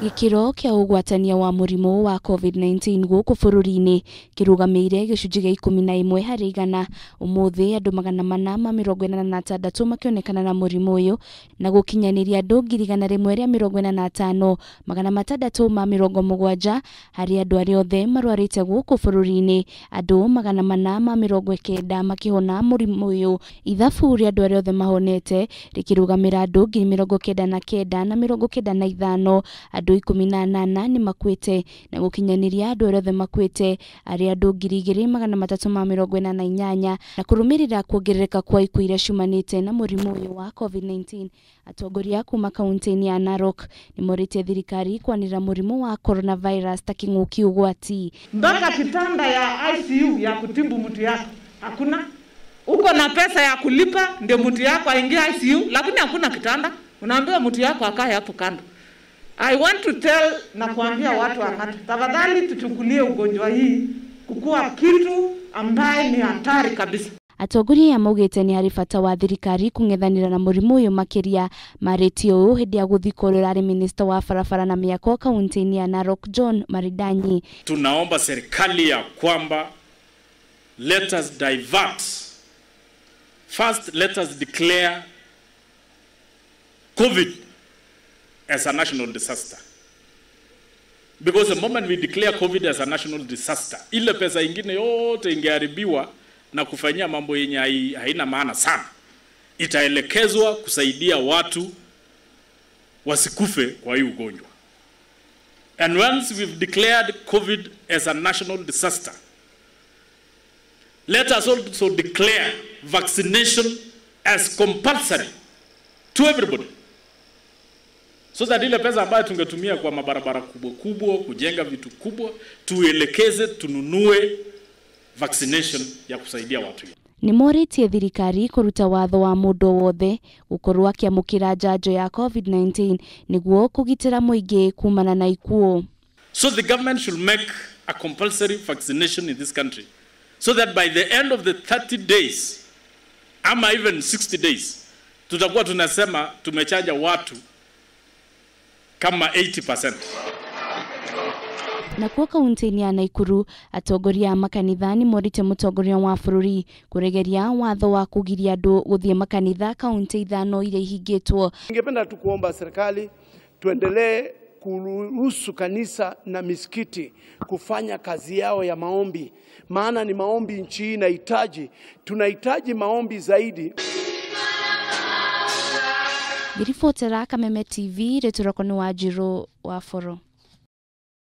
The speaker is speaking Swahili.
Gikiro kia ugwatania wa murimu wa COVID-19 guku bururi-ini kirugamire gicunji gia 11 harĩ 100 umuthi andu 446 makionekana na murimu uyu na gukinyaniria andu 145 670 harĩ andu aria othe marwarite guku bururi-ini andu 490 makihona murimu uyu. Ithabu ria andu aria othe mahonete rikirugamira andu 99,95 andu 18 ni makwite na gukinyaniria andu othe makwite ari andu 2,348 na kurumirira kuongerereka kwa ikuu iria ciumanite na murimu uyu wa COVID-19. Atongoria kuuma kaunti-ini ya Narok nimoritie thirikari kwanirira murimu wa coronavirus ta king'uki ugwati. Mpaka kitanda ya ICU ya kutibu mtu yako hakuna. Uko na pesa ya kulipa ndio mtu yako aingie ICU, lakini hakuna kitanda. Unaambiwa mtu yako akae hapo kando. I want to tell na kuambia watu wa Ng'ata, tafadhali tuchukulie ugonjwa hii kukua kitu ambaye ni hatari kabisa. Atongoria maugite ni hari bata wa thirikari kung'ethanira na murimu uyu makiria maretio uyu hindi ya guthikorera ari minister wa barabara na miako kaunti-ini ya Narok John Maridanyi. Tunaomba serikali ya kwamba let us divert. First, let us declare COVID as a national disaster. Because the moment we declare COVID as a national disaster, ile pesa ingine yote ingeharibiwa na kufanyia mambo yenye haina maana sana. Itaelekezwa kusaidia watu wasikufe kwa hii ugonjwa. And once we've declared COVID as a national disaster, let us also declare vaccination as compulsory to everybody. So that ile pesa ambayo tungetumia kwa mabarabara kubwa kubwa, kujenga vitu kubwa, tuelekeze tununue vaccination ya kusaidia watu. Nimoritie thirikari kuruta watho wa mundu wothe gukorwo akiamukira njanjo ya COVID-19 niguo kugitira muingi kumana na ikuu. So the government should make a compulsory vaccination in this country so that by the end of the 30 days ama even 60 days tutakuwa tunasema tumechanja watu kama 80%. Na kwa kaunti-ini ya Nakuru, atongoria makanitha nimoritie mutongoria wa bururi kuregeria watho wa kugiria andu guthie makanitha kaunti 5 iria ihingitwo. Ningependa tu kuomba serikali tuendelee kuruhusu kanisa na misikiti kufanya kazi yao ya maombi, maana ni maombi nchi hii inahitaji. Tunahitaji maombi zaidi. Girifotera Kameme TV returako ni Wajiro wa Foro.